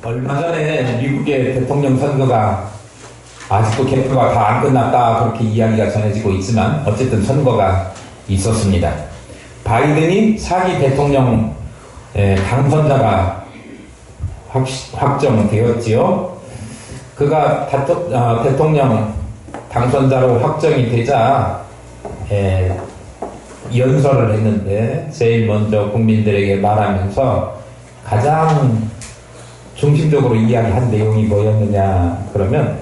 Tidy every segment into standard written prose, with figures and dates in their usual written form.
얼마 전에 미국의 대통령 선거가 아직도 개표가 다 안 끝났다 그렇게 이야기가 전해지고 있지만 어쨌든 선거가 있었습니다. 바이든이 차기 대통령 당선자가 확정되었지요. 그가 대통령 당선자로 확정이 되자 연설을 했는데 제일 먼저 국민들에게 말하면서 가장 중심적으로 이야기한 내용이 뭐였느냐 그러면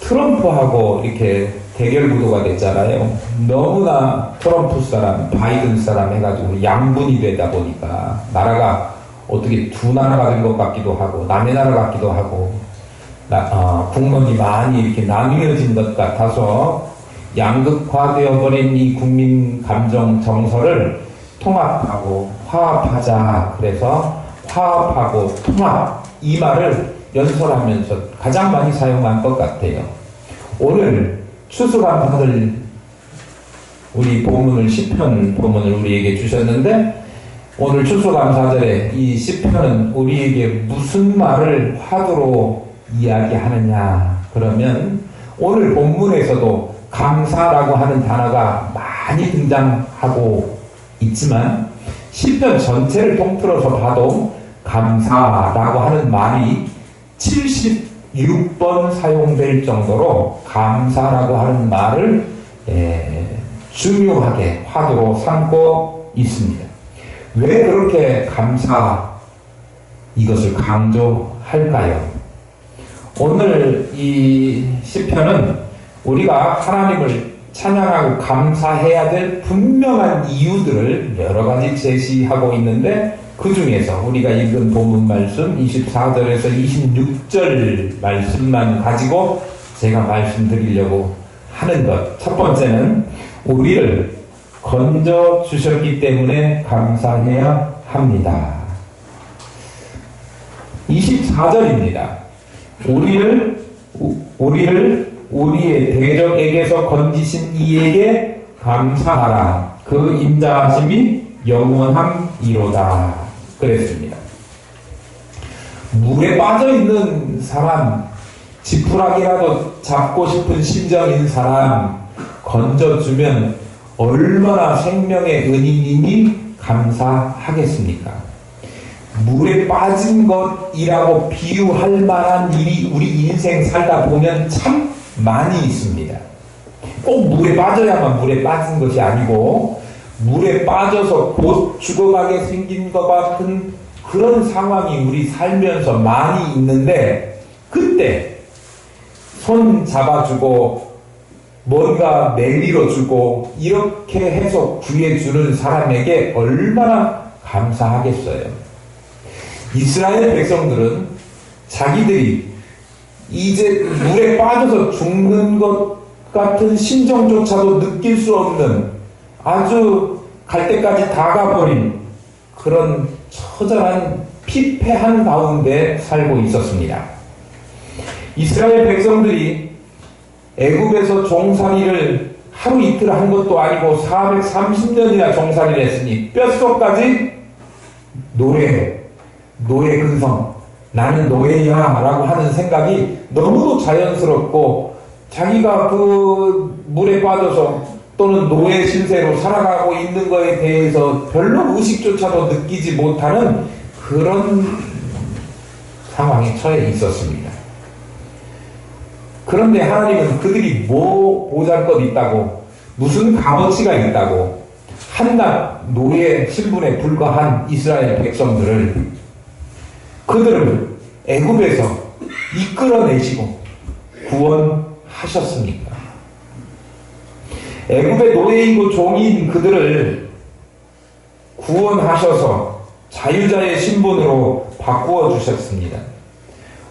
트럼프하고 이렇게 대결 구도가 됐잖아요. 너무나 트럼프 사람, 바이든 사람 해가지고 양분이 되다 보니까 나라가 어떻게 두 나라가 된 것 같기도 하고 남의 나라 같기도 하고 국론이 많이 이렇게 나뉘어진 것 같아서 양극화되어 버린 이 국민 감정 정서를 통합하고 화합하자. 그래서 화합하고 통합 이 말을 연설하면서 가장 많이 사용한 것 같아요. 오늘 추수감사절 우리 본문을 시편 본문을 우리에게 주셨는데 오늘 추수감사절에 이 시편은 우리에게 무슨 말을 화두로 이야기하느냐 그러면 오늘 본문에서도 감사라고 하는 단어가 많이 등장하고 있지만 시편 전체를 통틀어서 봐도 감사라고 하는 말이 76번 사용될 정도로 감사라고 하는 말을 중요하게 화두로 삼고 있습니다. 왜 그렇게 감사 이것을 강조할까요? 오늘 이 시편은 우리가 하나님을 찬양하고 감사해야 될 분명한 이유들을 여러 가지 제시하고 있는데 그 중에서 우리가 읽은 본문 말씀 24절에서 26절 말씀만 가지고 제가 말씀드리려고 하는 것. 첫 번째는 우리를 건져 주셨기 때문에 감사해야 합니다. 24절입니다. 우리를 우리의 대적에게서 건지신 이에게 감사하라. 그 인자하심이 영원함이로다. 그랬습니다. 물에 빠져있는 사람, 지푸라기라도 잡고 싶은 심정인 사람 건져주면 얼마나 생명의 은인이니 감사하겠습니까? 물에 빠진 것이라고 비유할 만한 일이 우리 인생 살다 보면 참 많이 있습니다. 꼭 물에 빠져야만 물에 빠진 것이 아니고 물에 빠져서 곧 죽어가게 생긴 것 같은 그런 상황이 우리 살면서 많이 있는데 그때 손 잡아주고 뭔가 내밀어주고 이렇게 해서 구해주는 사람에게 얼마나 감사하겠어요. 이스라엘 백성들은 자기들이 이제 물에 빠져서 죽는 것 같은 심정조차도 느낄 수 없는 아주 갈 때까지 다가버린 그런 처절한 피폐한 가운데 살고 있었습니다. 이스라엘 백성들이 애굽에서 종살이를 하루 이틀 한 것도 아니고 430년이나 종살이를 했으니 뼛속까지 노예 근성 나는 노예야 라고 하는 생각이 너무도 자연스럽고 자기가 그 물에 빠져서 또는 노예 신세로 살아가고 있는 것에 대해서 별로 의식조차도 느끼지 못하는 그런 상황에 처해 있었습니다. 그런데 하나님은 그들이 뭐 보잘것 있다고 무슨 값어치가 있다고 한낱 노예 신분에 불과한 이스라엘 백성들을 그들을 애굽에서 이끌어내시고 구원하셨습니까? 애굽의 노예이고 종인 그들을 구원하셔서 자유자의 신분으로 바꾸어 주셨습니다.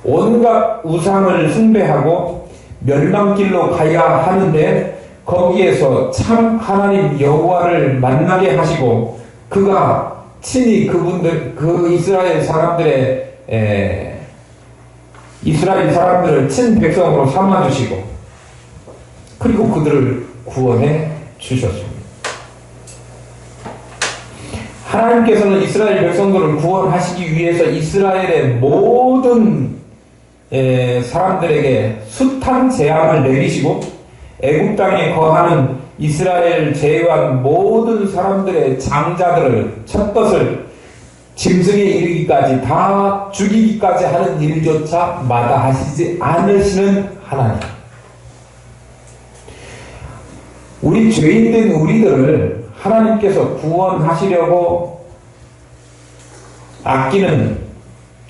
온갖 우상을 숭배하고 멸망길로 가야 하는데 거기에서 참 하나님 여호와를 만나게 하시고 그가 친히 그 이스라엘 사람들을 친백성으로 삼아주시고 그리고 그들을 구원해 주셨습니다. 하나님께서는 이스라엘 백성들을 구원하시기 위해서 이스라엘의 모든 사람들에게 숱한 재앙을 내리시고 애굽 땅에 거하는 이스라엘 제외한 모든 사람들의 장자들을 첫것을 짐승에 이르기까지 다 죽이기까지 하는 일조차 마다하시지 않으시는 하나님. 우리 죄인된 우리들을 하나님께서 구원하시려고 아끼는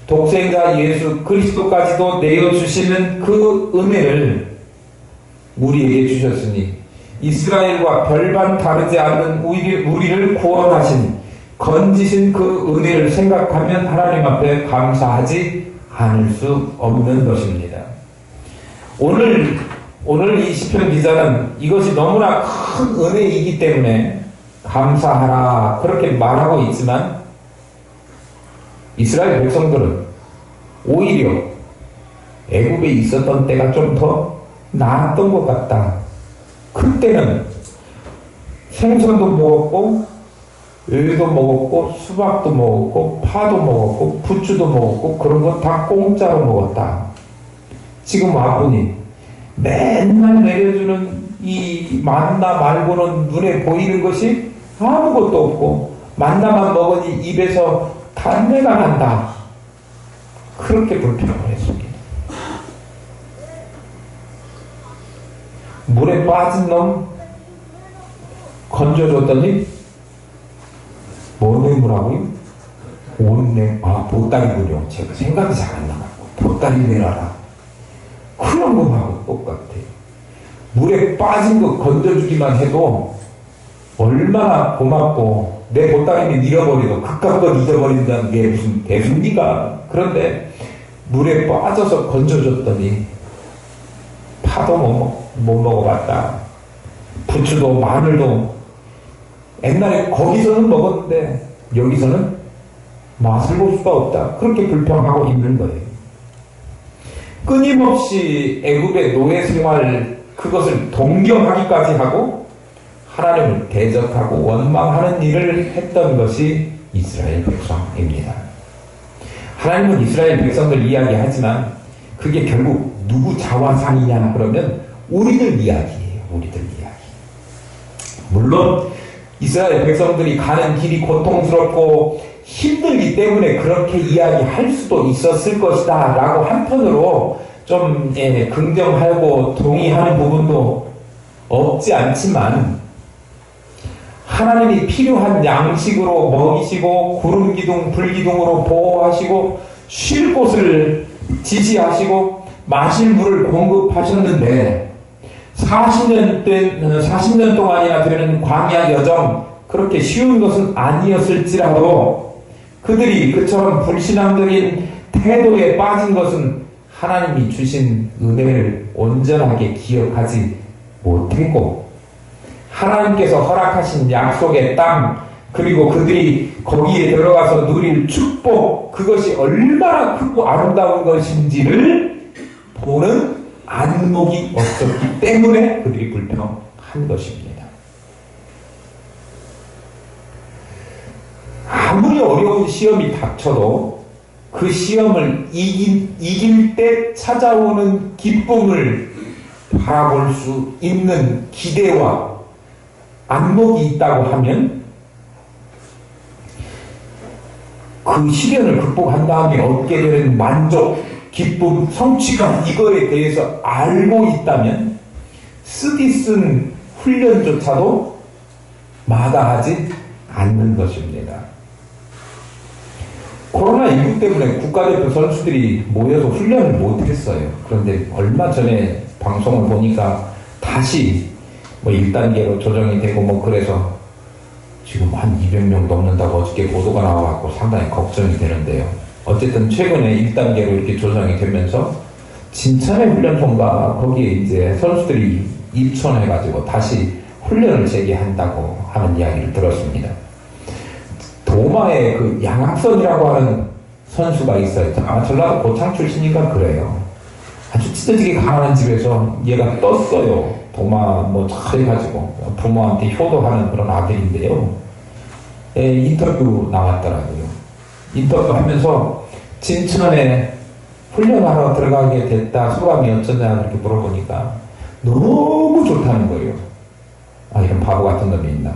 독생자 예수 그리스도까지도 내어주시는 그 은혜를 우리에게 주셨으니 이스라엘과 별반 다르지 않는 우리를 구원하신 건지신 그 은혜를 생각하면 하나님 앞에 감사하지 않을 수 없는 것입니다. 오늘 이 시편 기자는 이것이 너무나 큰 은혜이기 때문에 감사하라 그렇게 말하고 있지만 이스라엘 백성들은 오히려 애굽에 있었던 때가 좀 더 나았던 것 같다. 그때는 생선도 먹었고 의도 먹었고 수박도 먹었고 파도 먹었고 부추도 먹었고 그런 거 다 공짜로 먹었다. 지금 와보니 맨날 내려주는 이 만나 말고는 눈에 보이는 것이 아무것도 없고 만나만 먹으니 입에서 단내가 난다. 그렇게 불평을 했습니다. 물에 빠진 놈 건져줬더니 뭐 뇌물하고요? 보따리군요. 제가 생각이 잘 안 나가고 보따리 내놔라. 그런 거하고 똑같아요. 물에 빠진 거 건져주기만 해도 얼마나 고맙고 내 보따리는 잃어버리고 그깟 걸 잊어버린다는 게 무슨 대수입니까? 그런데 물에 빠져서 건져줬더니 파도 못 먹어봤다. 부추도 마늘도 옛날에 거기서는 먹었는데 여기서는 맛을 볼 수가 없다. 그렇게 불평하고 있는 거예요. 끊임없이 애굽의 노예 생활 그것을 동경하기까지 하고 하나님을 대적하고 원망하는 일을 했던 것이 이스라엘 백성입니다. 하나님은 이스라엘 백성들 이야기하지만 그게 결국 누구 자화상이냐 그러면 우리들 이야기예요. 우리들 이야기. 물론 이스라엘 백성들이 가는 길이 고통스럽고 힘들기 때문에 그렇게 이야기할 수도 있었을 것이다 라고 한편으로 좀 긍정하고 동의하는 부분도 없지 않지만 하나님이 필요한 양식으로 먹이시고 구름기둥 불기둥으로 보호하시고 쉴 곳을 지시하시고 마실 물을 공급하셨는데 40년 동안이나 되는 광야 여정 그렇게 쉬운 것은 아니었을지라도 그들이 그처럼 불신앙적인 태도에 빠진 것은 하나님이 주신 은혜를 온전하게 기억하지 못했고 하나님께서 허락하신 약속의 땅 그리고 그들이 거기에 들어가서 누릴 축복 그것이 얼마나 크고 아름다운 것인지를 보는 안목이 없었기 때문에 그들이 불평한 것입니다. 아무리 어려운 시험이 닥쳐도 그 시험을 이길 때 찾아오는 기쁨을 바라볼 수 있는 기대와 안목이 있다고 하면 그 시련을 극복한 다음에 얻게 되는 만족, 기쁨, 성취감 이거에 대해서 알고 있다면 쓰디쓴 훈련조차도 마다하지 않는 것입니다. 코로나19 때문에 국가대표 선수들이 모여서 훈련을 못했어요. 그런데 얼마 전에 방송을 보니까 다시 1단계로 조정이 되고 그래서 지금 한 200명 넘는다고 어저께 보도가 나와갖고 상당히 걱정이 되는데요. 어쨌든 최근에 1단계로 이렇게 조정이 되면서 진천의 훈련소인가 거기에 이제 선수들이 입촌해가지고 다시 훈련을 재개한다고 하는 이야기를 들었습니다. 도마에 그 양학선이라고 하는 선수가 있어요. 아마 전라도 고창 출신인가 그래요. 아주 찢어지게 가난한 집에서 얘가 떴어요. 도마 잘 해가지고 부모한테 효도하는 그런 아들인데요. 인터뷰 나왔더라고요. 인터뷰 하면서 진천에 훈련하러 들어가게 됐다 소감이 어쩌냐 그렇게 물어보니까 너무 좋다는 거예요. 아, 이런 바보 같은 놈이 있나.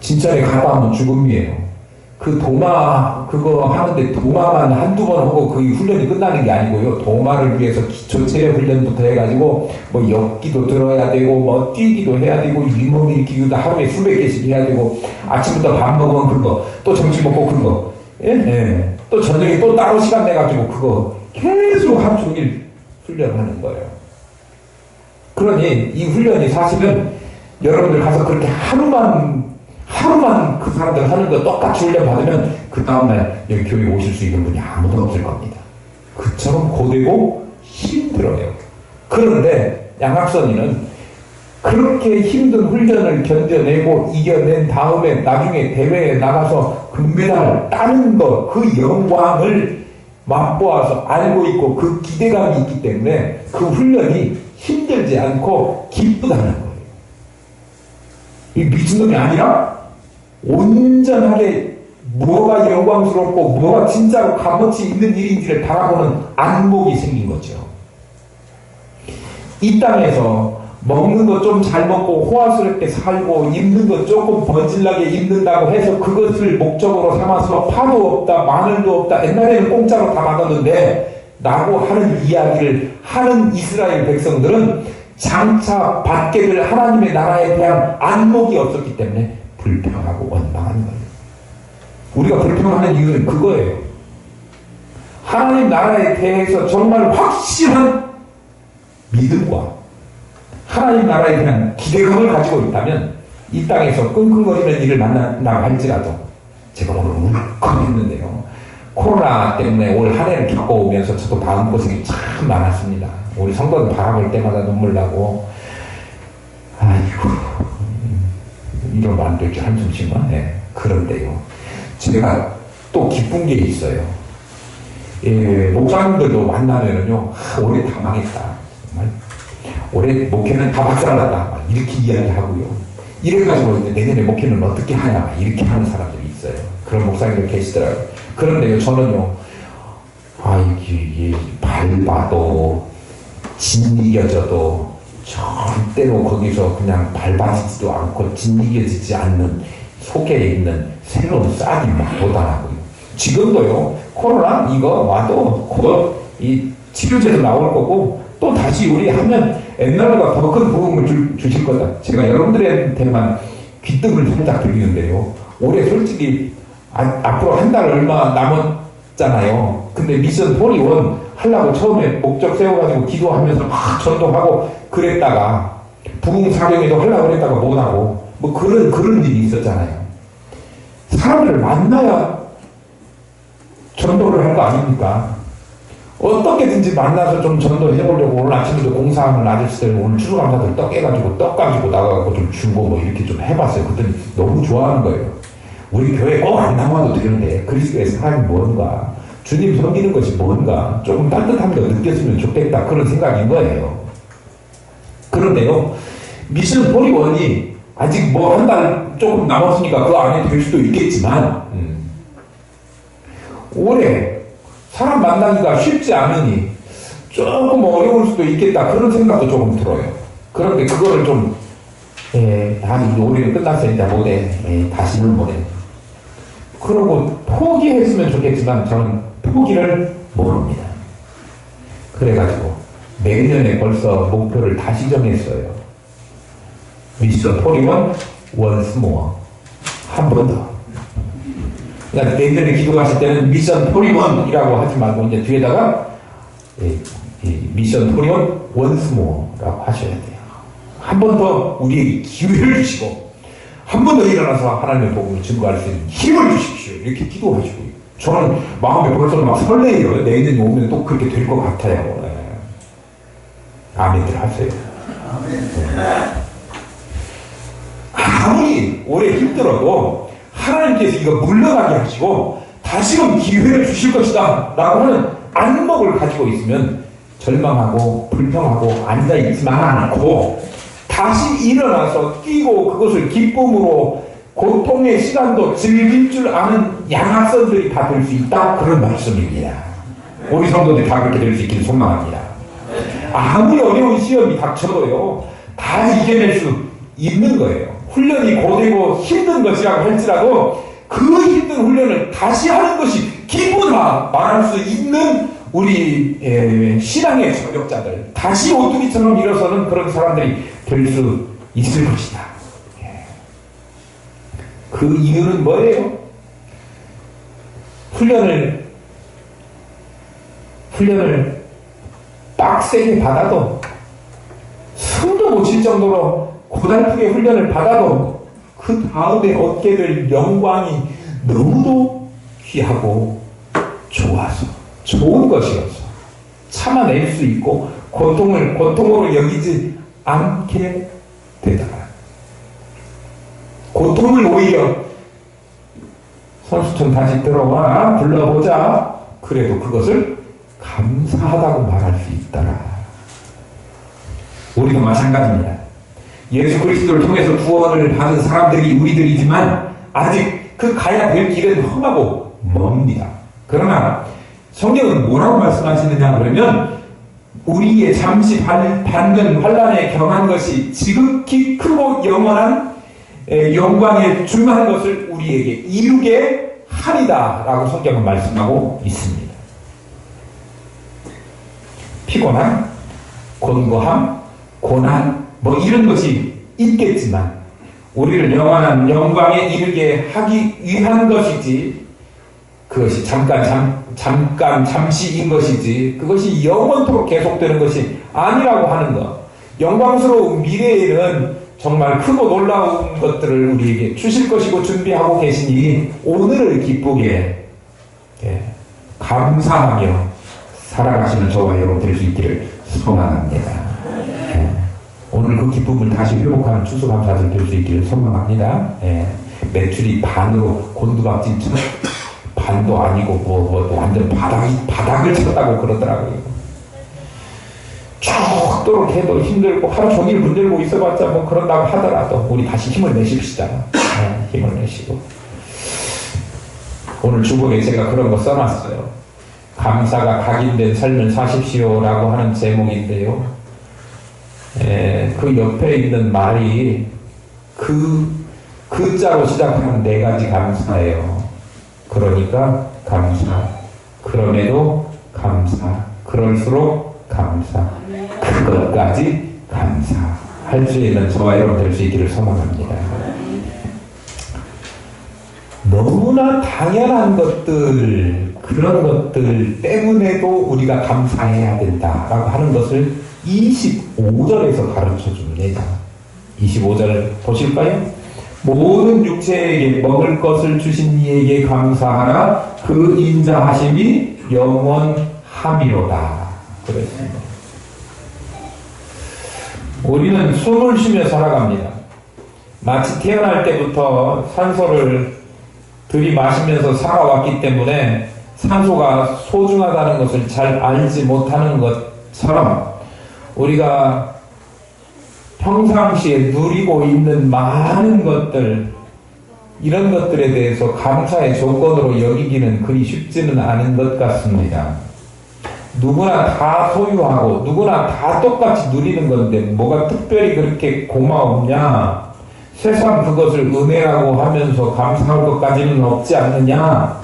진천에 가다 하면 죽음이에요. 그 도마 그거 하는데 도마만 한두 번 하고 그 훈련이 끝나는 게 아니고요. 도마를 위해서 기초 체력 훈련부터 해가지고 뭐 엮기도 들어야 되고 뭐 뛰기도 해야 되고 윗몸 일으키기도 하루에 수백 개씩 해야 되고 아침부터 밥 먹으면 그거 또 점심 먹고 그거 예? 또 저녁에 또 따로 시간 내가지고 그거 계속 하루 종일 훈련하는 거예요. 그러니 이 훈련이 사실은 여러분들 가서 그렇게 하루만 그 사람들 하는 거 똑같이 훈련 받으면 그 다음날 여기 교회 오실 수 있는 분이 아무도 없을 겁니다. 그처럼 고되고 힘들어요. 그런데 양학선이는 그렇게 힘든 훈련을 견뎌내고 이겨낸 다음에 나중에 대회에 나가서 금메달 따는 것, 그 영광을 맛보아서 알고 있고 그 기대감이 있기 때문에 그 훈련이 힘들지 않고 기쁘다는 거예요. 이 미친놈이 아니라 온전하게 뭐가 영광스럽고 뭐가 진짜로 값어치 있는 일인지를 바라보는 안목이 생긴 거죠. 이 땅에서 먹는 거 좀 잘 먹고 호화스럽게 살고 입는 거 조금 번질나게 입는다고 해서 그것을 목적으로 삼아서 파도 없다 마늘도 없다 옛날에는 공짜로 다 받았는데 라고 하는 이야기를 하는 이스라엘 백성들은 장차 받게 될 하나님의 나라에 대한 안목이 없었기 때문에 불평하고 원망한 거예요. 우리가 불평하는 이유는 그거예요. 하나님 나라에 대해서 정말 확실한 믿음과 하나님 나라에 대한 기대감을 가지고 있다면 이 땅에서 끙끙거리는 일을 만난다고 할지라도 제가 오늘 울컥했는데요. 코로나 때문에 올 한 해를 겪어오면서 저도 마음고생이 참 많았습니다. 우리 성도들 바라볼 때마다 눈물 나고 아이고 이러면 안 되지 한숨씩만. 네. 그런데요 제가 또 기쁜 게 있어요. 목사님들도 만나면은요 올해 다 망했다 정말 올해 목회는 다 박살났다 이렇게 이야기하고요. 이래가지고 내년에 목회는 어떻게 하냐 이렇게 하는 사람들이 있어요. 그런 목사님들 계시더라고요. 그런데요 저는요 이게 밟아도 짓이겨져도 절대로 거기서 그냥 밟아지지도 않고 짓이겨지지 않는 속에 있는 새로운 싹이 막 돋아나고요. 지금도요 코로나 이거 와도 곧 이 치료제도 나올 거고 또 다시 우리 하면 옛날보다 더 큰 부흥을 주실 거다. 제가 여러분들한테만 귀뜸을 살짝 드리는데요. 올해 솔직히 앞으로 한 달 얼마 남았잖아요. 근데 미션 41 하려고 처음에 목적 세워가지고 기도하면서 막 전도하고 그랬다가 부흥 사경에도 하려고 그랬다가 못하고 뭐 그런 일이 있었잖아요. 사람들을 만나야 전도를 할 거 아닙니까? 어떻게든지 만나서 좀 전도해보려고 오늘 아침에도 공사하는 아저씨들 오늘 추수감사들 떡 깨가지고 떡 가지고 나가고 좀 주고 뭐 이렇게 좀 해봤어요. 그랬더니 너무 좋아하는 거예요. 우리 교회 꼭 안 나와도 되는데 그리스도의 사랑이 뭔가 주님 섬기는 것이 뭔가 조금 따뜻한 거 느껴지면 좋겠다 그런 생각인 거예요. 그런데요 미션 41이 아직 뭐 한 달 조금 남았으니까 그 안에 될 수도 있겠지만 올해 사람 만나기가 쉽지 않으니 조금 어려울 수도 있겠다 그런 생각도 조금 들어요. 그런데 그거를 좀 올해는 끝났으니까 못해 다시는 못해 그러고 포기했으면 좋겠지만 저는 포기를 모릅니다. 그래가지고 내년에 벌써 목표를 다시 정했어요. 미션 41 once more 한 번 더. 그러니까 내년에 기도하실 때는 미션 41이라고 하지 말고 이제 뒤에다가 미션 41 once more라고 하셔야 돼요. 한 번 더 우리에게 기회를 주시고 한 번 더 일어나서 하나님의 복음을 증거할 수 있는 힘을 주십시오. 이렇게 기도하시고 저는 마음에 벌써 막 설레요. 내년이 오면 또 그렇게 될 것 같아요. 아멘들 하세요. 아무리 오래 힘들어도 하나님께서 이거 물러가게 하시고 다시금 기회를 주실 것이다 라고 하는 안목을 가지고 있으면 절망하고 불평하고 앉아있지만 않고 다시 일어나서 뛰고 그것을 기쁨으로 고통의 시간도 즐길 줄 아는 양학선들이 다 될 수 있다, 그런 말씀입니다. 우리 성도들이 다 그렇게 될 수 있기를 소망합니다. 아무리 어려운 시험이 닥쳐도요, 다 이겨낼 수 있는 거예요. 훈련이 고되고 힘든 것이라고 할지라도 그 힘든 훈련을 다시 하는 것이 기쁘다 말할 수 있는 우리 신앙의 저격자들, 다시 오뚜기처럼 일어서는 그런 사람들이 될 수 있을 것이다. 그 이유는 뭐예요? 훈련을 빡세게 받아도, 숨도 못 쉴 정도로 고달프게 훈련을 받아도 그 다음에 얻게 될 영광이 너무도 귀하고 좋아서, 좋은 것이어서 참아낼 수 있고 고통을 고통으로 여기지 않게 되더라. 고통을 오히려 선수촌 다시 들어와 불러보자, 그래도 그것을 감사하다고 말할 수 있더라. 우리도 마찬가지입니다. 예수 그리스도를 통해서 구원을 받은 사람들이 우리들이지만 아직 그 가야 될 길은 험하고 멉니다. 그러나 성경은 뭐라고 말씀하시느냐 그러면, 우리의 잠시 받는 환난에 경한 것이 지극히 크고 영원한 영광에 중한 것을 우리에게 이루게 하리다 라고 성경은 말씀하고 있습니다. 피곤함, 곤고함, 고난, 뭐 이런 것이 있겠지만 우리를 영원한 영광에 이르게 하기 위한 것이지, 그것이 잠시인 것이지 그것이 영원토록 계속되는 것이 아니라고 하는 것. 영광스러운 미래에는 정말 크고 놀라운 것들을 우리에게 주실 것이고 준비하고 계시니 오늘을 기쁘게 감사하며 살아가시는 저와 여러분 될 수 있기를 소망합니다. 오늘 그 기쁨을 다시 회복하는 추수감사들 될 수 있기를 소망합니다. 매출이 반으로 곤두박질처럼, 반도 아니고 뭐 완전 바닥을 쳤다고 그러더라고요. 죽도록 해도 힘들고 하루 종일 문들고 있어봤자 뭐 그런다고 하더라도 우리 다시 힘을 내십시다. 힘을 내시고. 오늘 주보에 제가 그런 거 써놨어요. 감사가 각인된 삶을 사십시오 라고 하는 제목인데요, 그 옆에 있는 말이 그 자로 시작하는 4가지 감사예요. 그러니까 감사, 그럼에도 감사, 그럴수록 감사, 그것까지 감사할 수 있는 저와 여러분 될 수 있기를 소망합니다. 너무나 당연한 것들, 그런 것들 때문에도 우리가 감사해야 된다라고 하는 것을 25절에서 가르쳐 줍니다. 25절 보실까요? 모든 육체에게 먹을 것을 주신 이에게 감사하라. 그 인자하심이 영원함이로다. 그랬습니다. 우리는 숨을 쉬며 살아갑니다. 마치 태어날 때부터 산소를 들이마시면서 살아왔기 때문에 산소가 소중하다는 것을 잘 알지 못하는 것처럼, 우리가 평상시에 누리고 있는 많은 것들, 이런 것들에 대해서 감사의 조건으로 여기기는 그리 쉽지는 않은 것 같습니다. 누구나 다 소유하고 누구나 다 똑같이 누리는 건데 뭐가 특별히 그렇게 고마웠냐, 세상 그것을 은혜라고 하면서 감사할 것까지는 없지 않느냐,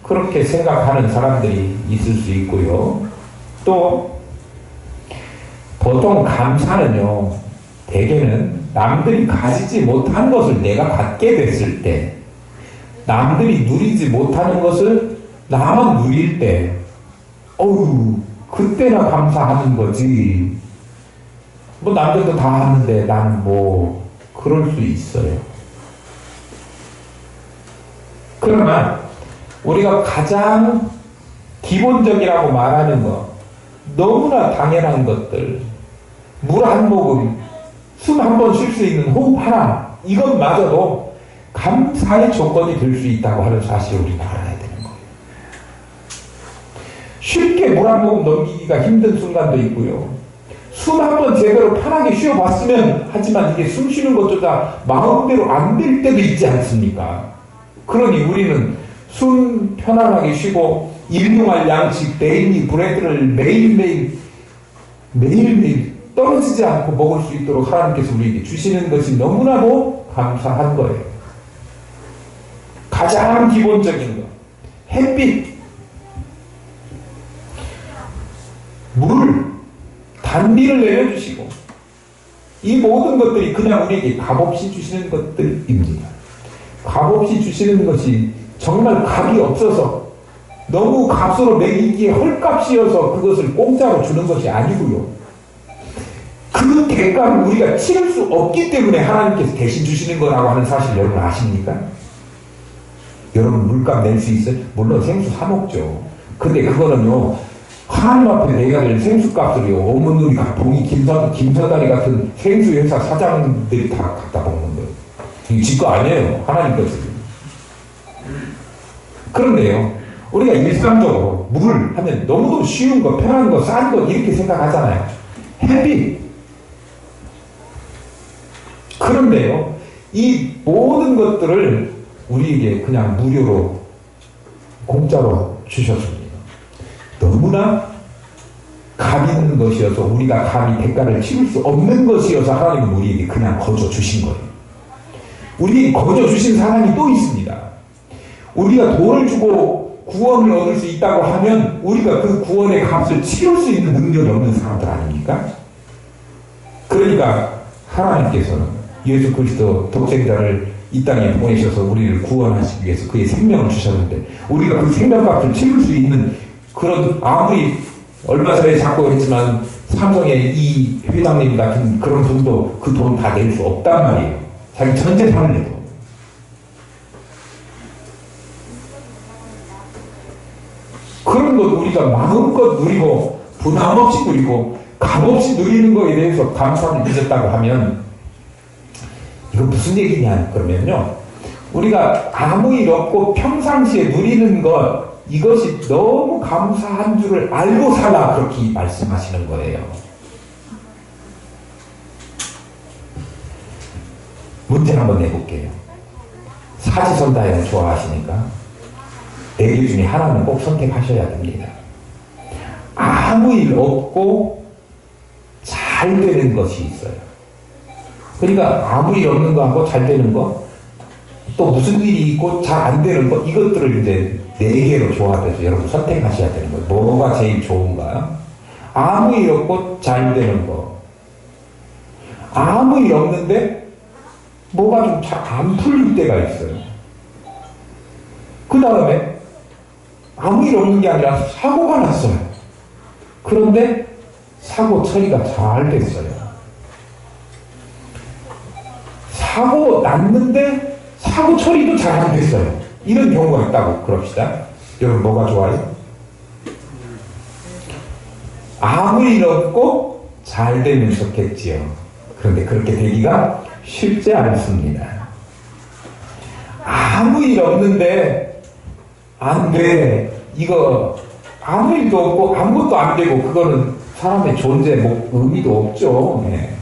그렇게 생각하는 사람들이 있을 수 있고요. 또 보통 감사는요, 대개는 남들이 가지지 못한 것을 내가 갖게 됐을 때, 남들이 누리지 못하는 것을 나만 누릴 때, 그때나 감사하는 거지. 뭐 남들도 다 하는데 나는 뭐 그럴 수 있어요. 그러나 우리가 가장 기본적이라고 말하는 것, 너무나 당연한 것들, 물 한 모금, 숨 한 번 쉴 수 있는 호흡 하나, 이것마저도 감사의 조건이 될 수 있다고 하는 사실을 우리가 알아야 되는 거예요. 쉽게 물 한 모금 넘기기가 힘든 순간도 있고요. 숨 한 번 제대로 편하게 쉬어봤으면 하지만 이게 숨 쉬는 것조차 마음대로 안 될 때도 있지 않습니까? 그러니 우리는 숨 편안하게 쉬고 일용할 양식 데일리 브레드를 매일매일 떨어지지 않고 먹을 수 있도록 하나님께서 우리에게 주시는 것이 너무나도 감사한 거예요. 가장 기본적인 것, 햇빛, 물, 단비를 내려주시고 이 모든 것들이 그냥 우리에게 값없이 주시는 것들입니다. 값없이 주시는 것이 정말 값이 없어서 너무 값으로 매기기에 헐값이어서 그것을 공짜로 주는 것이 아니고요. 그 대가를 우리가 치를 수 없기 때문에 하나님께서 대신 주시는 거라고 하는 사실 여러분 아십니까? 여러분 물값 낼 수 있어요? 물론 생수 사 먹죠. 근데 그거는요, 하나님 앞에 내야 될 생수값을요, 어머님이 봉이 김서다리 같은 생수회사 사장들이 다 갖다 먹는 거예요. 이게 지 거 아니에요. 하나님 것을. 그런데요, 우리가 일상적으로 물 하면 너무도 쉬운 거, 편한 거, 싼 거 이렇게 생각하잖아요. 햇빛. 그런데요, 이 모든 것들을 우리에게 그냥 무료로 공짜로 주셨습니다. 너무나 감 있는 것이어서 우리가 감히 대가를 치를 수 없는 것이어서 하나님은 우리에게 그냥 거저 주신 거예요. 우리에게 거저 주신 사람이 또 있습니다. 우리가 돈을 주고 구원을 얻을 수 있다고 하면 우리가 그 구원의 값을 치를 수 있는 능력이 없는 사람들 아닙니까? 그러니까 하나님께서는 예수 그리스도 독생자를 이 땅에 보내셔서 우리를 구원하시기 위해서 그의 생명을 주셨는데 우리가 그 생명값을 치를 수 있는 그런, 아무리 얼마 전에 자꾸 했지만 삼성의 이 회장님 같은 그런 분도 그 돈 다 낼 수 없단 말이에요. 자기 전 재산을 내도. 그런 것 우리가 마음껏 누리고 부담 없이 누리고 값없이 누리는 것에 대해서 감사를 잊었다고 하면 이거 무슨 얘기냐 그러면요, 우리가 아무 일 없고 평상시에 누리는 것 이것이 너무 감사한 줄을 알고 살아 그렇게 말씀하시는 거예요. 문제 한번 내볼게요. 사지선다해를 좋아하시니까 4개 중에 하나는 꼭 선택하셔야 됩니다. 아무 일 없고 잘 되는 것이 있어요. 그러니까 아무 일 없는 거하고 잘 되는 거, 또 무슨 일이 있고 잘 안 되는 거, 이것들을 이제 4개로 조합해서 여러분 선택하셔야 되는 거예요. 뭐가 제일 좋은가요? 아무 일 없고 잘 되는 거. 아무 일 없는데 뭐가 좀 잘 안 풀릴 때가 있어요. 그 다음에 아무 일 없는 게 아니라 사고가 났어요. 그런데 사고 처리가 잘 됐어요. 사고 났는데 사고 처리도 잘 안 됐어요. 이런 경우가 있다고 그럽시다. 여러분 뭐가 좋아요? 아무 일 없고 잘 되면 좋겠지요. 그런데 그렇게 되기가 쉽지 않습니다. 아무 일 없는데 안 돼. 이거 아무 일도 없고 아무것도 안 되고 그거는 사람의 존재 의미도 없죠. 네.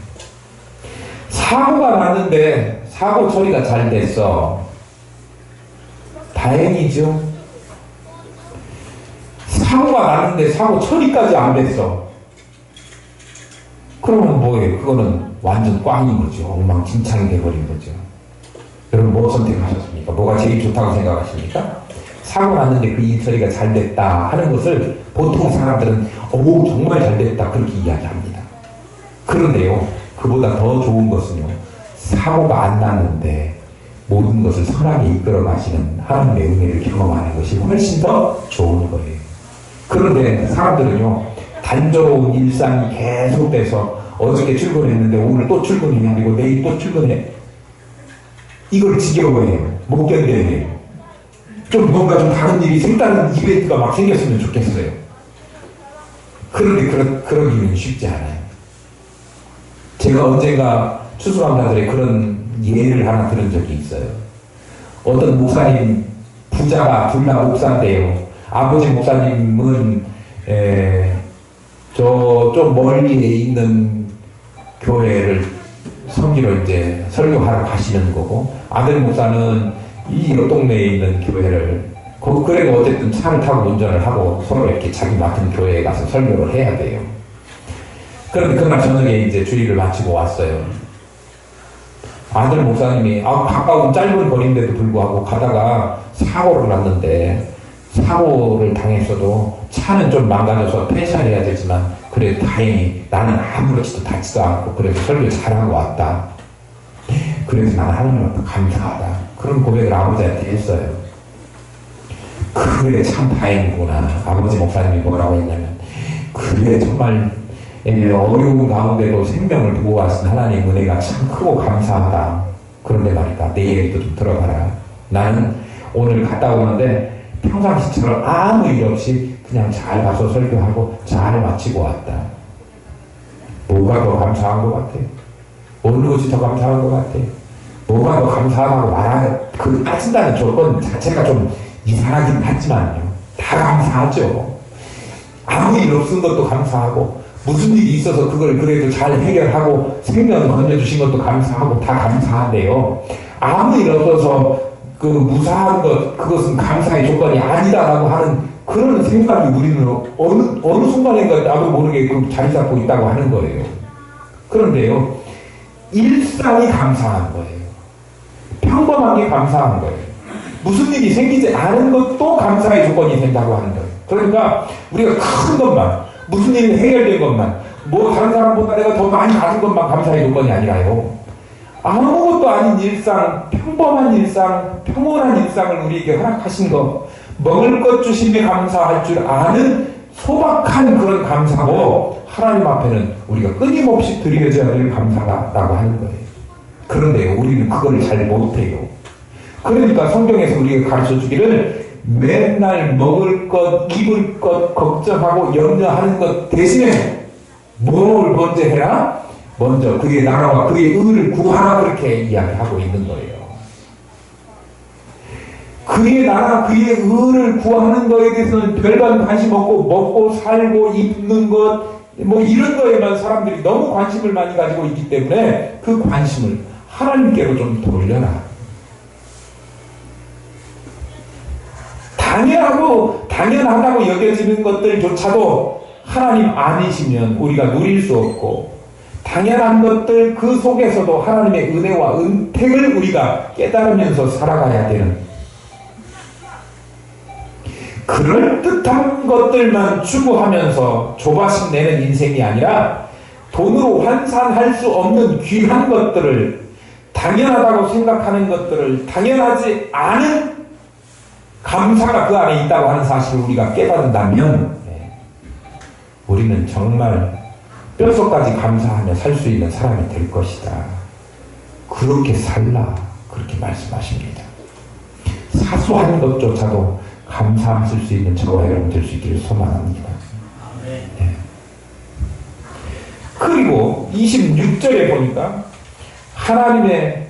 사고가 났는데 사고 처리가 잘 됐어. 다행이죠. 사고가 났는데 사고 처리까지 안 됐어. 그러면 뭐예요? 그거는 완전 꽝인 거죠. 엉망진창이 돼버린 거죠. 여러분 뭐 선택하셨습니까? 뭐가 제일 좋다고 생각하십니까? 사고 났는데 그 일 처리가 잘 됐다 하는 것을 보통 사람들은 정말 잘 됐다 그렇게 이야기합니다. 그런데요, 그보다 더 좋은 것은요, 사고가 안 났는데 모든 것을 선하게 이끌어 가시는 하나님의 은혜를 경험하는 것이 훨씬 더 좋은 거예요. 그런데 사람들은요, 단조로운 일상이 계속돼서 어저께 출근했는데 오늘 또 출근해야 되고 내일 또 출근해. 이걸 지겨워해요. 못 견뎌해요. 좀 뭔가 좀 다른 일이 색다른 이벤트가 막 생겼으면 좋겠어요. 그런데 그러기는 쉽지 않아요. 제가 언젠가 추수감사절에 그런 예를 하나 들은 적이 있어요. 어떤 목사님, 부자가 둘 다 목사인데요. 아버지 목사님은 저 좀 멀리에 있는 교회를 섬기러 이제 설교하러 가시는 거고, 아들 목사는 이 옆 동네에 있는 교회를, 그래도 어쨌든 차를 타고 운전을 하고 서로 이렇게 자기 맡은 교회에 가서 설교를 해야 돼요. 그런데 그날 저녁에 이제 주일을 마치고 왔어요. 아들 목사님이 가까운 짧은 거리인데도 불구하고 가다가 사고를 났는데, 사고를 당했어도 차는 좀 망가져서 폐차해야 되지만 그래 다행히 나는 아무렇지도 다치도 않고 그래서 설교 잘하고 왔다. 그래서 나는 하나님한테 감사하다. 그런 고백을 아버지한테 했어요. 그래 참 다행이구나. 아버지 목사님이 뭐라고 했냐면, 그래 정말 어려운 가운데도 생명을 두고 왔은 하나님 은혜가 참 크고 감사하다. 그런데 말이다, 내 얘기도 좀 들어봐라. 나는 오늘 갔다 오는데 평상시처럼 아무 일 없이 그냥 잘 가서 설교하고 잘 마치고 왔다. 뭐가 더 감사한 것 같아? 어느 것이 더 감사한 것 같아? 뭐가 더 감사하다고 그 따진다는 조건 자체가 좀 이상하긴 하지만요, 다 감사하죠. 아무 일 없은 것도 감사하고, 무슨 일이 있어서 그걸 그래도 잘 해결하고 생명 건져주신 것도 감사하고 다 감사한데요, 아무 일 없어서 그 무사한 것, 그것은 감사의 조건이 아니다라고 하는 그런 생각이 우리는 어느 순간인가 나도 모르게 그 자리 잡고 있다고 하는 거예요. 그런데요, 일상이 감사한 거예요. 평범한 게 감사한 거예요. 무슨 일이 생기지 않은 것도 감사의 조건이 된다고 하는 거예요. 그러니까 우리가 큰 것만, 무슨 일이 해결된 것만, 뭐 다른 사람보다 내가 더 많이 가진 것만 감사의 조건이 아니라요, 아무것도 아닌 일상, 평범한 일상, 평온한 일상을 우리에게 허락하신 것, 먹을 것 주심에 감사할 줄 아는 소박한 그런 감사고, 하나님 앞에는 우리가 끊임없이 드려져야 될 감사라고 하는 거예요. 그런데 우리는 그걸 잘 못해요. 그러니까 성경에서 우리가 가르쳐 주기를, 맨날 먹을 것, 입을 것 걱정하고 염려하는 것 대신에 뭘 먼저 해라? 먼저 그의 나라와 그의 의를 구하라, 그렇게 이야기하고 있는 거예요. 그의 나라, 그의 의를 구하는 것에 대해서는 별반 관심 없고, 먹고 살고 입는 것 뭐 이런 거에만 사람들이 너무 관심을 많이 가지고 있기 때문에 그 관심을 하나님께로 좀 돌려라. 당연하다고 여겨지는 것들조차도 하나님 아니시면 우리가 누릴 수 없고, 당연한 것들 그 속에서도 하나님의 은혜와 은택을 우리가 깨달으면서 살아가야 되는, 그럴듯한 것들만 추구하면서 조바심 내는 인생이 아니라, 돈으로 환산할 수 없는 귀한 것들을, 당연하다고 생각하는 것들을 당연하지 않은 감사가 그 안에 있다고 하는 사실을 우리가 깨닫는다면, 우리는 정말 뼛속까지 감사하며 살 수 있는 사람이 될 것이다. 그렇게 살라, 그렇게 말씀하십니다. 사소한 것조차도 감사하실 수 있는 저와 여러분 될 수 있기를 소망합니다. 네. 그리고 26절에 보니까 하늘의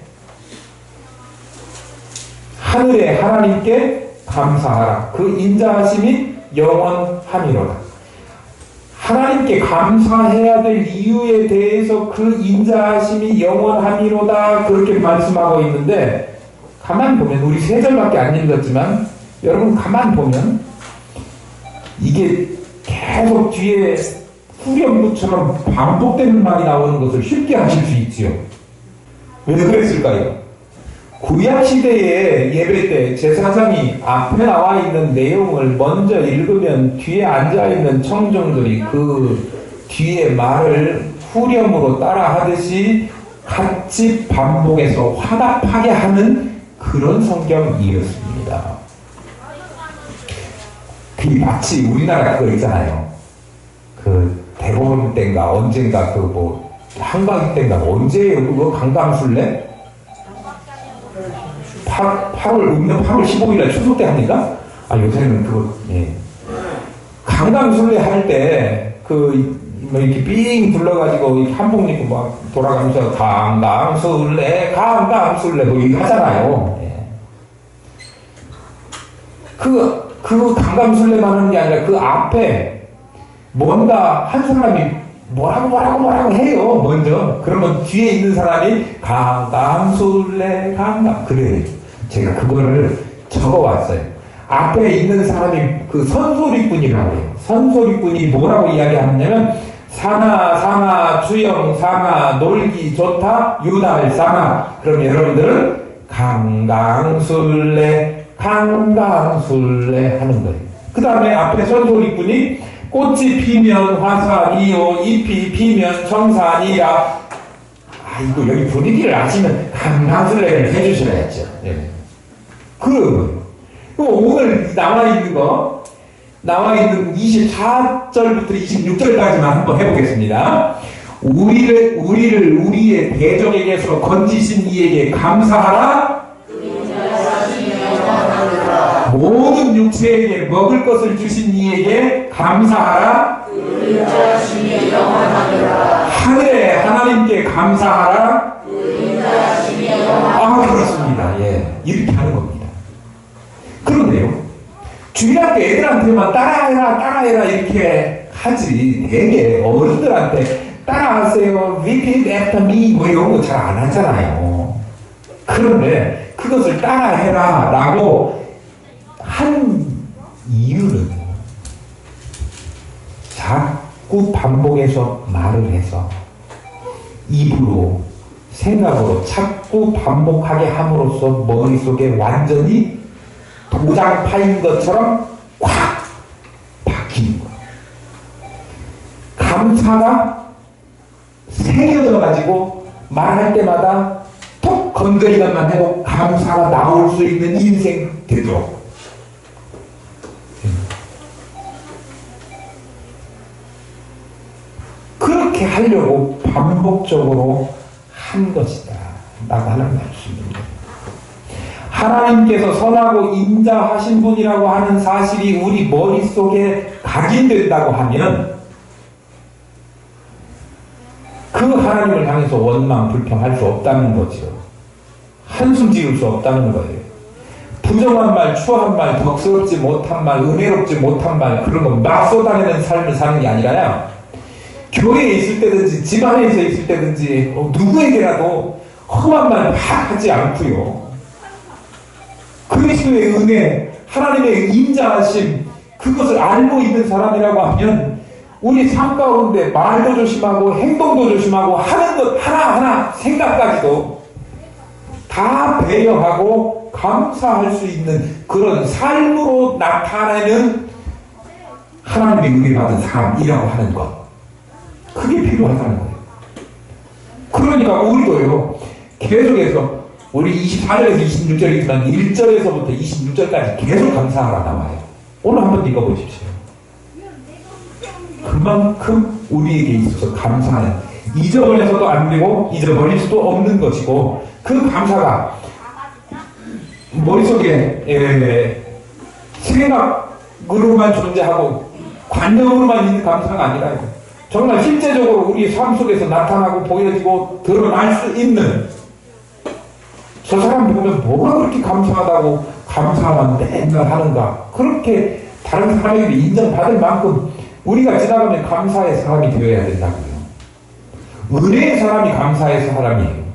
하나님께 감사하라. 그 인자하심이 영원함이로다. 하나님께 감사해야 될 이유에 대해서 그 인자하심이 영원함이로다, 그렇게 말씀하고 있는데, 가만 보면, 우리 3절밖에 안 읽었지만 여러분 가만 보면 이게 계속 뒤에 후렴구처럼 반복되는 말이 나오는 것을 쉽게 하실 수 있지요. 왜 그랬을까요? 구약시대의 예배 때 제사장이 앞에 나와 있는 내용을 먼저 읽으면 뒤에 앉아있는 청중들이 그 뒤에 말을 후렴으로 따라 하듯이 같이 반복해서 화답하게 하는 그런 성경이었습니다. 그 마치 우리나라 그거 있잖아요. 그 대보름 때인가 언젠가 그 뭐 한가위 때인가 언제예요? 그거 강강술래? 8월 15일에 추석 때 합니까? 요새는 그거, 예. 강강술래 할 때, 뭐 이렇게 삥 둘러가지고, 이렇게 한복 입고 막 돌아가면서, 강강술래, 뭐 이거 하잖아요. 예. 그 강강술래만 하는 게 아니라 그 앞에 뭔가 한 사람이 뭐라고 해요, 먼저. 그러면 뒤에 있는 사람이 강강술래 강강. 그래요. 제가 그거를 적어왔어요. 앞에 있는 사람이 그 선소리꾼이라고 해요. 선소리꾼이 뭐라고 이야기하냐면, 상아, 주영, 상아, 놀기 좋다, 유달, 상아. 그럼 여러분들은 강강술래 하는 거예요. 그 다음에 앞에 선소리꾼이 꽃이 피면 화산이요, 잎이 피면 청산이라. 아이고, 여기 분위기를 아시면 강강술래를 해주셔야죠. 네. 오늘 나와 있는 24절부터 26절까지만 한번 해보겠습니다. 우리의 대적에게서 건지신 이에게 감사하라. 모든 육체에게 먹을 것을 주신 이에게 감사하라. 하늘의 하나님께 감사하라. 그렇습니다. 예, 이렇게 하는 겁니다. 그런데요, 주일학교 애들한테만 따라해라 이렇게 하지, 되게 어른들한테 따라하세요, repeat after me 뭐 이런 거 잘 안 하잖아요. 그런데 그것을 따라해라 라고 한 이유는 자꾸 반복해서 말을 해서 입으로 생각으로 자꾸 반복하게 함으로써 머릿속에 완전히 도장 파인 것처럼 꽉 박히는 거예요. 감사가 새겨져 가지고 말할 때마다 톡 건드리기만 해도 감사가 나올 수 있는 인생 되도록. 그렇게 하려고 반복적으로 한 것이다 라고 하는 말씀입니다. 하나님께서 선하고 인자하신 분이라고 하는 사실이 우리 머릿속에 각인된다고 하면 그 하나님을 향해서 원망, 불평할 수 없다는 거죠. 한숨 지을 수 없다는 거예요. 부정한 말, 추한 말, 덕스럽지 못한 말, 은혜롭지 못한 말, 그런 거 막 쏟아내는 삶을 사는 게 아니라요, 교회에 있을 때든지 집안에서 있을 때든지 누구에게라도 험한 말 막 하지 않고요, 그리스도의 은혜, 하나님의 인자하심, 그것을 알고 있는 사람이라고 하면 우리 삶 가운데 말도 조심하고 행동도 조심하고 하는 것 하나하나 생각까지도 다 배려하고 감사할 수 있는 그런 삶으로 나타내는 하나님의 은혜 받은 사람이라고 하는 것, 그게 필요하다는 거예요. 그러니까 우리도요, 계속해서 우리 24절에서 26절이지만 1절에서부터 26절까지 계속 감사하라 나와요. 오늘 한번 읽어보십시오. 그만큼 우리에게 있어서 감사는 잊어버려서도 안 되고 잊어버릴 수도 없는 것이고, 그 감사가 머릿속에 생각으로만 존재하고 관념으로만 있는 감사가 아니라 정말 실제적으로 우리 삶 속에서 나타나고 보여지고 드러날 수 있는, 저 사람 보면 뭐가 그렇게 감사하다고 감사만 맨날 하는가, 그렇게 다른 사람에게 인정받을 만큼 우리가 지나가면 감사의 사람이 되어야 된다고요. 은혜의 사람이 감사의 사람이에요.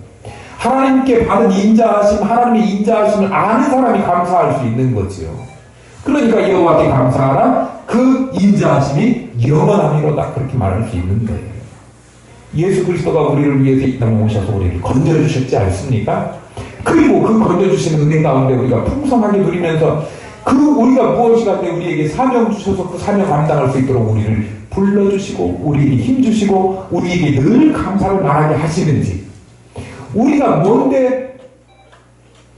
하나님께 받은 인자하심, 하나님의 인자하심을 아는 사람이 감사할 수 있는 거지요. 그러니까 여호와께 감사하라, 그 인자하심이 영원하리로다, 그렇게 말할 수 있는 거예요. 예수 그리스도가 우리를 위해서 이 땅에 오셔서 우리를 건져주셨지 않습니까? 그리고 그 건져주신 은혜 가운데 우리가 풍성하게 누리면서 우리가 무엇이가 때 우리에게 사명 주셔서 그 사명 감당할 수 있도록 우리를 불러주시고 우리에게 힘주시고 우리에게 늘 감사를 말하게 하시는지, 우리가 뭔데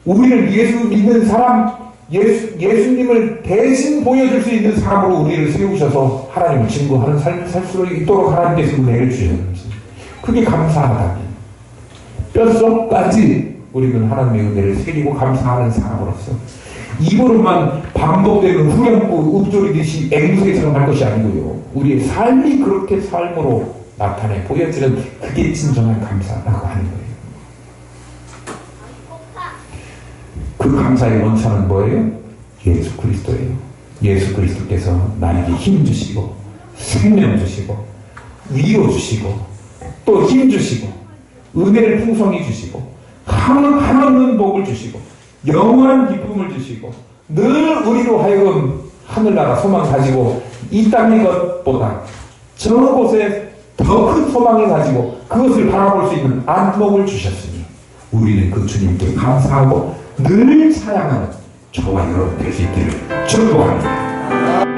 우리를 예수 믿는 사람, 예수님을 대신 보여줄 수 있는 사람으로 우리를 세우셔서 하나님을 증거하는 삶을 살 수 있도록 하나님께서 은혜를 주셨는지, 그게 감사하다면 뼛속까지 우리는 하나님의 은혜를 새기고 감사하는 사람으로서 입으로만 반복되는 후렴구 읊조리듯이 앵무새처럼 할 것이 아니고요, 우리의 삶이 그렇게 삶으로 나타내 보여지는, 그게 진정한 감사라고 하는 거예요. 그 감사의 원천은 뭐예요? 예수 그리스도예요. 예수 그리스도께서 나에게 힘 주시고 생명 주시고 위로 주시고 또 힘 주시고 은혜를 풍성히 주시고 한없는 복을 주시고 영원한 기쁨을 주시고 늘 우리로 하여금 하늘나라 소망 가지고 이 땅의 것보다 저곳에 더 큰 소망을 가지고 그것을 바라볼 수 있는 안목을 주셨으니 우리는 그 주님께 감사하고 늘 찬양하는 저와 여러분 될 수 있기를 축복합니다.